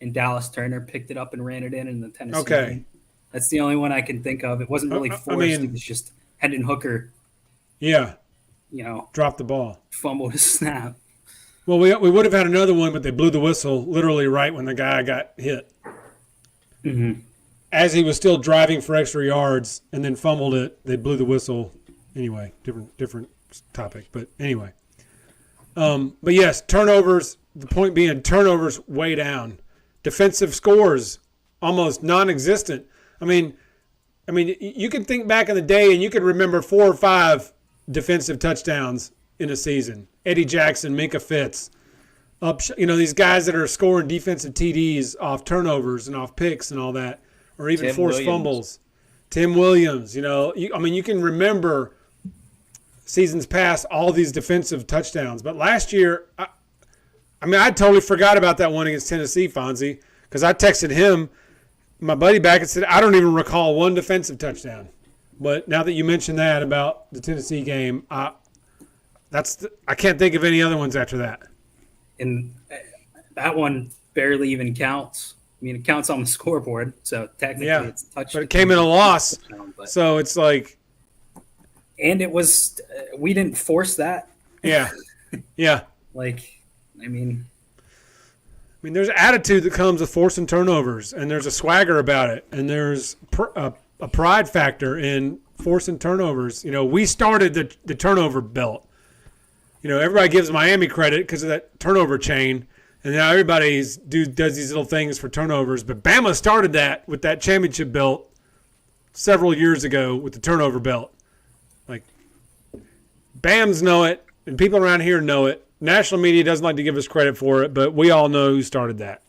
and Dallas Turner picked it up and ran it in the Tennessee Okay. game. That's the only one I can think of. It wasn't really I forced. mean- It was just Hendon Hooker, Yeah, you know, dropped the ball. fumbled his snap. Well, we would have had another one, but they blew the whistle literally right when the guy got hit. Mm-hmm. As he was still driving for extra yards and then fumbled it, they blew the whistle. Anyway, different topic, but anyway. But yes, turnovers. The point being, turnovers way down. Defensive scores almost non-existent. I mean, you can think back in the day and you could remember 4 or 5 defensive touchdowns in a season. Eddie Jackson, Minka Fitz, these guys that are scoring defensive TDs off turnovers and off picks and all that, or even Tim forced Williams. Fumbles. Tim Williams, you can remember seasons past all these defensive touchdowns. But last year, I totally forgot about that one against Tennessee, Fonzie, because I texted him my buddy back and said, I don't even recall one defensive touchdown. But now that you mentioned that about the Tennessee game, I can't think of any other ones after that. And that one barely even counts. I mean, it counts on the scoreboard, so technically it's a touchdown. But it came in a loss, so it's like. And it was we didn't force that. Yeah, yeah. Like, I mean, there's attitude that comes with forcing turnovers, and there's a swagger about it, and there's a pride factor in forcing turnovers. We started the turnover belt. Everybody gives Miami credit because of that turnover chain, and now everybody does these little things for turnovers. But Bama started that with that championship belt several years ago with the turnover belt. Like, Bams know it, and people around here know it. National media doesn't like to give us credit for it, but we all know who started that.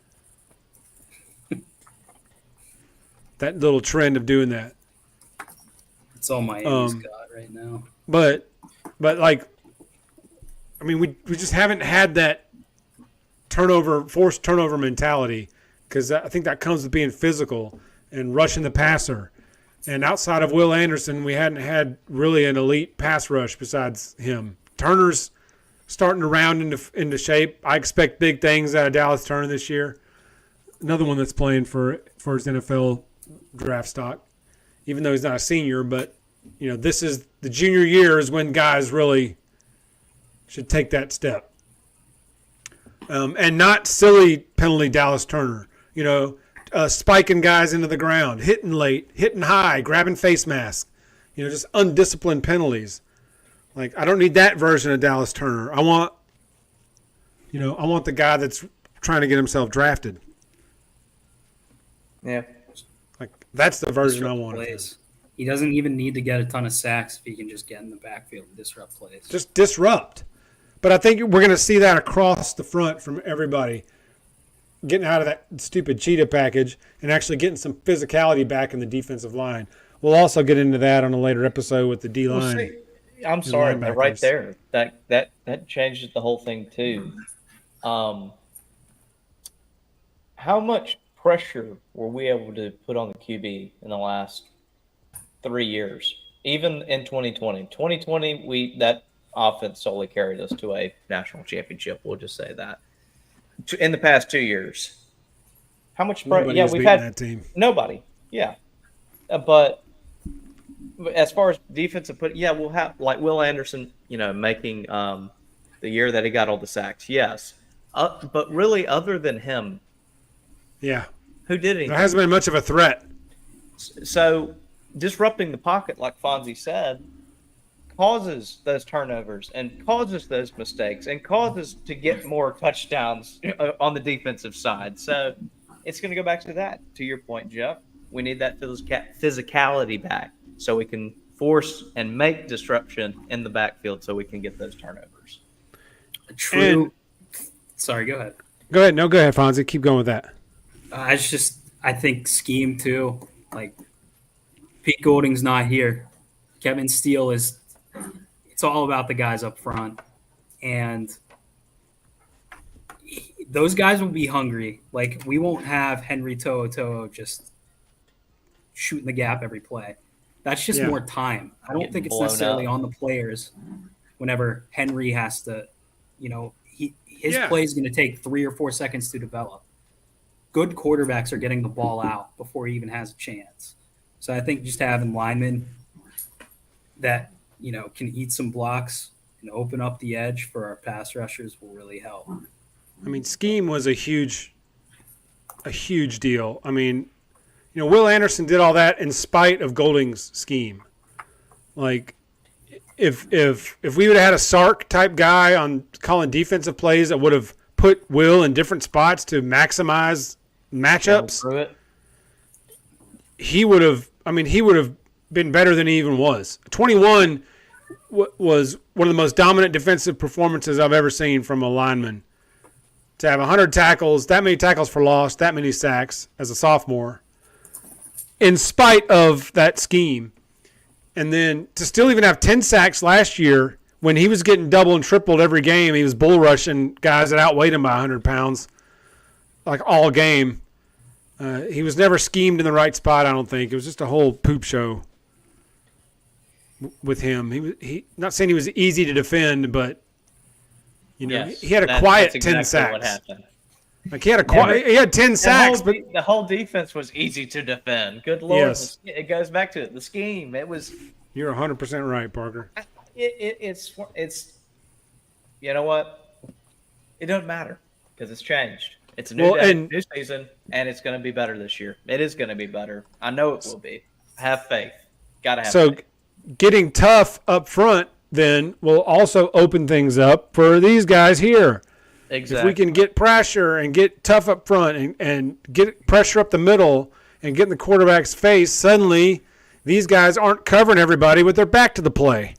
That little trend of doing that. It's all Miami's got right now. But like, we just haven't had that forced turnover mentality, because I think that comes with being physical and rushing the passer. And outside of Will Anderson, we hadn't had really an elite pass rush besides him. Turner's starting to round into shape. I expect big things out of Dallas Turner this year. Another one that's playing for his NFL draft stock, even though he's not a senior. But, this is the junior year is when guys really should take that step. And not silly penalty Dallas Turner. Spiking guys into the ground, hitting late, hitting high, grabbing face mask. Just undisciplined penalties. Like, I don't need that version of Dallas Turner. I want the guy that's trying to get himself drafted. Yeah. Like, that's the version I want. He doesn't even need to get a ton of sacks if he can just get in the backfield and disrupt plays. Just disrupt. But I think we're going to see that across the front from everybody, getting out of that stupid cheetah package and actually getting some physicality back in the defensive line. We'll also get into that on a later episode with the D-line. Well, I'm sorry, but right there, that changes the whole thing too. How much pressure were we able to put on the QB in the last 3 years? Even in 2020. 2020, that offense solely carried us to a national championship. We'll just say that. In the past 2 years, how much? We've had that team. Nobody. Yeah, but as far as defensive we'll have like Will Anderson, making the year that he got all the sacks. Yes, but really, other than him, who did anything? There hasn't been much of a threat. So disrupting the pocket, like Fonzie said, causes those turnovers and causes those mistakes and causes to get more touchdowns on the defensive side. So it's going to go back to that. To your point, Jeff, we need that physicality back so we can force and make disruption in the backfield so we can get those turnovers. Sorry, go ahead. Go ahead. No, go ahead, Fonzie. Keep going with that. I think scheme too. Like, Pete Golding's not here. Kevin Steele is. It's all about the guys up front, and those guys will be hungry. Like, we won't have Henry To'o just shooting the gap every play. That's just more time. I don't think it's necessarily on the players whenever Henry has to, his play is going to take 3 or 4 seconds to develop. Good quarterbacks are getting the ball out before he even has a chance. So I think just having linemen that, can eat some blocks and open up the edge for our pass rushers will really help. Scheme was a huge deal. Will Anderson did all that in spite of Golding's scheme. Like, if we would have had a Sark type guy on calling defensive plays that would have put Will in different spots to maximize matchups, he would have been better than he even was. 21 was one of the most dominant defensive performances I've ever seen from a lineman. To have 100 tackles, that many tackles for loss, that many sacks as a sophomore, in spite of that scheme. And then to still even have 10 sacks last year when he was getting double and tripled every game, he was bull rushing guys that outweighed him by 100 pounds, like all game. He was never schemed in the right spot, I don't think. It was just a whole poop show with him. He not saying he was easy to defend, but Yes, he had a that- quiet that's 10 exactly what sacks. happened. Like he had 10 sacks, but The whole defense was easy to defend. Good Lord. Yes. It goes back to it. The scheme. It was you're 100% right, Parker. it's you know what? It doesn't matter because it's changed. It's a new season, and it's going to be better this year. It is going to be better. I know it will be. Have faith. Got to have faith. Getting tough up front then will also open things up for these guys here. Exactly. If we can get pressure and get tough up front and get pressure up the middle and get in the quarterback's face, suddenly these guys aren't covering everybody with their back to the play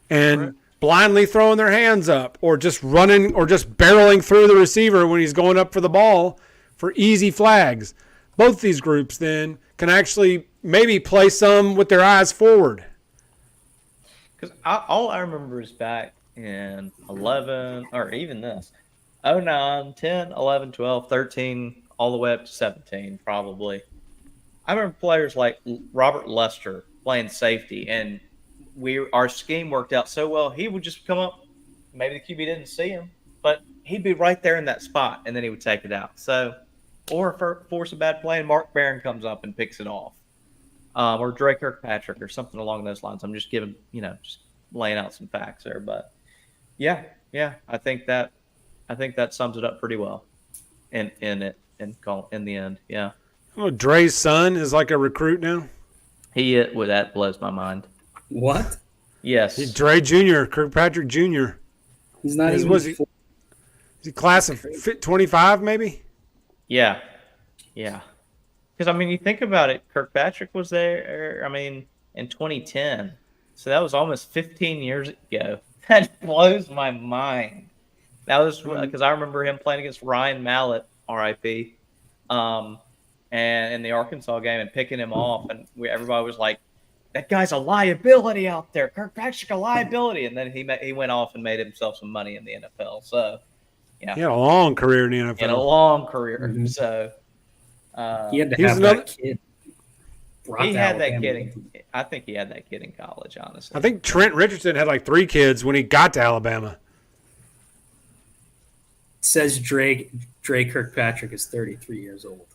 and blindly throwing their hands up or just running or just barreling through the receiver when he's going up for the ball for easy flags. Both these groups then can actually maybe play some with their eyes forward. Because all I remember is back in 11, or even this, 09, 10, 11, 12, 13, all the way up to 17, probably. I remember players like Robert Lester playing safety, and our scheme worked out so well. He would just come up, maybe the QB didn't see him, but he'd be right there in that spot, and then he would take it out. So, or force a bad play, and Mark Barron comes up and picks it off. Or Dre Kirkpatrick or something along those lines. I'm just giving, just laying out some facts there. But yeah, I think that sums it up pretty well in the end. Yeah. Oh, Dre's son is like a recruit now. That blows my mind. What? Yes. Dre Jr., Kirkpatrick Jr. He's not even. Was he class of 25 maybe? Yeah. Because, you think about it, Kirkpatrick was there, in 2010. So that was almost 15 years ago. That blows my mind. That was because I remember him playing against Ryan Mallett, RIP, and in the Arkansas game and picking him off. And everybody was like, that guy's a liability out there. Kirkpatrick, a liability. And then he went off and made himself some money in the NFL. So, yeah. He had a long career in the NFL. He had a long career. Mm-hmm. So, he had to have that kid. He had that kid. I think he had that kid in college, honestly. I think Trent Richardson had like 3 kids when he got to Alabama. Says Dre Kirkpatrick is 33 years old.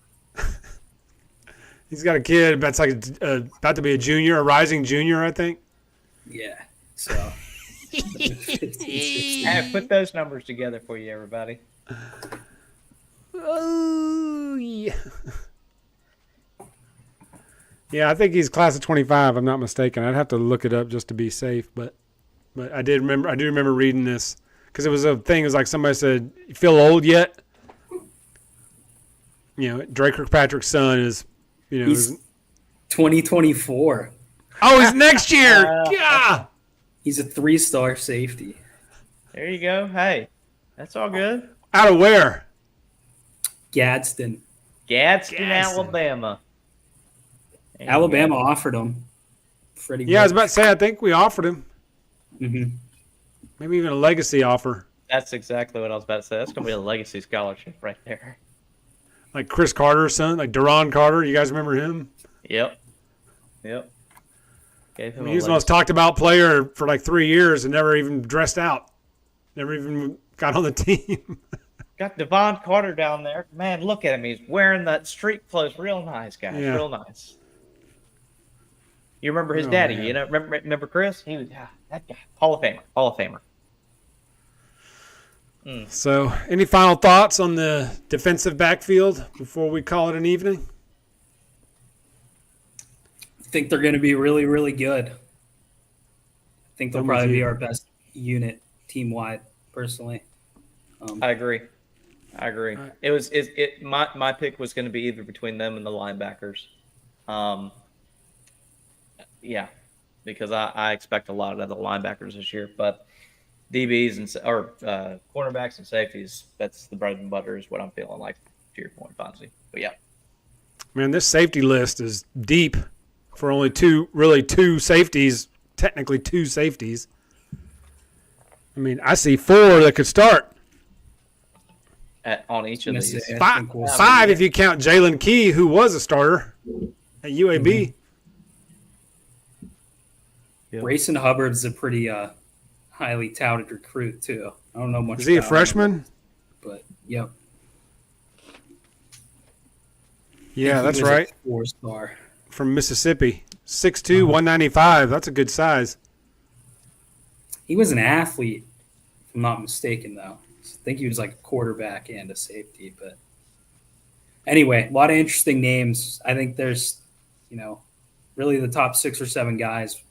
He's got a kid that's like about to be a rising junior, I think. Yeah. So. I put those numbers together for you, everybody. Oh, yeah. Yeah, I think he's class of 25. I'm not mistaken. I'd have to look it up just to be safe, but I do remember reading this because it was a thing. It was like somebody said, "You feel old yet?" Dre Kirkpatrick's son is, he's 2024. Oh, he's next year. Yeah. He's a 3-star safety. There you go. Hey, that's all good. Out of where? Gadsden, Alabama. There Alabama offered him. Yeah, I was about to say, I think we offered him. Mm-hmm. Maybe even a legacy offer. That's exactly what I was about to say. That's going to be a legacy scholarship right there. Like Chris Carter's son, like Deron Carter. You guys remember him? Yep. He was the most talked about player for like 3 years and never even dressed out. Never even got on the team. Got Devon Carter down there. Man, look at him. He's wearing that street clothes. Real nice, guys. Yeah. Real nice. You remember his daddy? Man. Remember Chris? He was that guy. Hall of Famer. So, any final thoughts on the defensive backfield before we call it an evening? I think they're going to be really, really good. I think they'll probably be our best unit team-wide, personally. I agree. Right. My pick was going to be either between them and the linebackers. Yeah, because I expect a lot of the linebackers this year, but DBs or cornerbacks and safeties, that's the bread and butter is what I'm feeling like, to your point, Fonzie. But yeah. Man, this safety list is deep for only two safeties, technically 2 safeties. I see 4 that could start. on each of Gonna say, these. I think we'll see. Five if you count Jalen Key, who was a starter at UAB. Grayson Hubbard's a pretty highly touted recruit too. I don't know much. Is he a about him, freshman? but yep. Yeah, He that's was a right. 4-star. From Mississippi. 6'2", 195. That's a good size. He was an athlete, if I'm not mistaken, though. I think he was like a quarterback and a safety. But anyway, a lot of interesting names. I think there's, really the top 6 or 7 guys.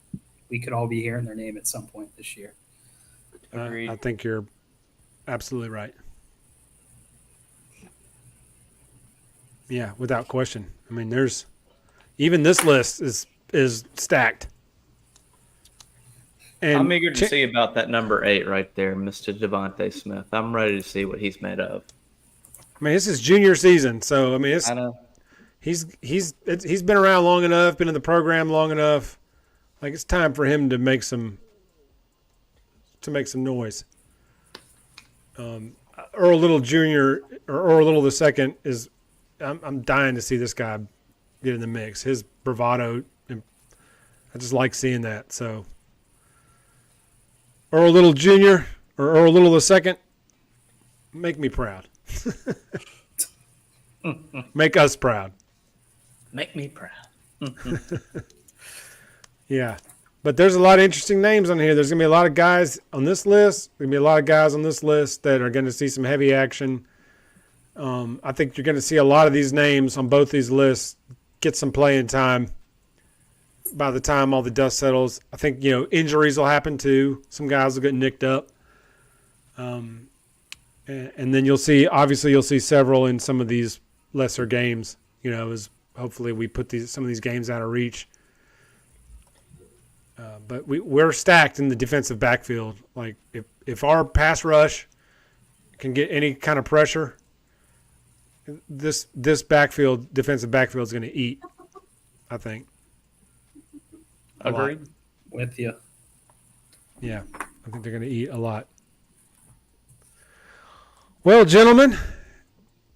We could all be hearing their name at some point this year. Agreed. I think you're absolutely right. Yeah, without question. I mean, there's even this list is stacked. And I'm eager to see about that number 8 right there, Mr. Devontae Smith. I'm ready to see what he's made of. I mean, this is junior season, so I mean, I know. he's been around long enough, been in the program long enough. Like it's time for him to make some noise. Earl Little Jr. or Earl Little the second is. I'm dying to see this guy get in the mix. His bravado, I just like seeing that. So, Earl Little Jr. or Earl Little the second, make me proud. Make us proud. Make me proud. Yeah. But there's a lot of interesting names on here. There's going to be a lot of guys on this list. There's going to be a lot of guys on this list that are going to see some heavy action. I think you're going to see a lot of these names on both these lists get some playing time by the time all the dust settles. I think, injuries will happen too. Some guys will get nicked up. And then you'll see several in some of these lesser games, as hopefully we put some of these games out of reach. But we're stacked in the defensive backfield. Like if our pass rush can get any kind of pressure, this defensive backfield is going to eat, I think. Agreed. With you. Yeah, I think they're going to eat a lot. Well, gentlemen,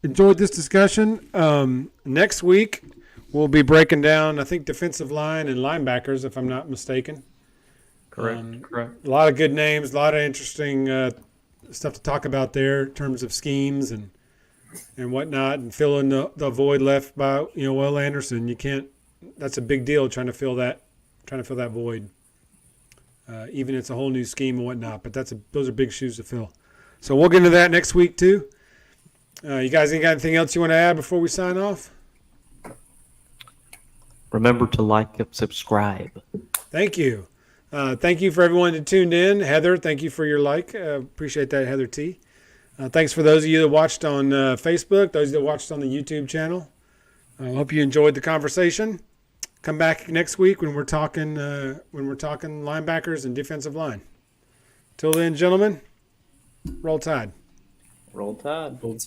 enjoyed this discussion. Next week, we'll be breaking down, I think, defensive line and linebackers, if I'm not mistaken. Correct. A lot of good names, a lot of interesting stuff to talk about there in terms of schemes and whatnot, and filling the void left by Will Anderson. You can't. That's a big deal trying to fill that void. Even it's a whole new scheme and whatnot, but those are big shoes to fill. So we'll get into that next week too. You guys ain't got anything else you want to add before we sign off? Remember to like and subscribe. Thank you. Thank you for everyone that tuned in. Heather, thank you for your like. Appreciate that, Heather T. Thanks for those of you that watched on Facebook, those that watched on the YouTube channel. I hope you enjoyed the conversation. Come back next week when we're talking linebackers and defensive line. Till then, gentlemen, roll Tide. Roll Tide. Bold.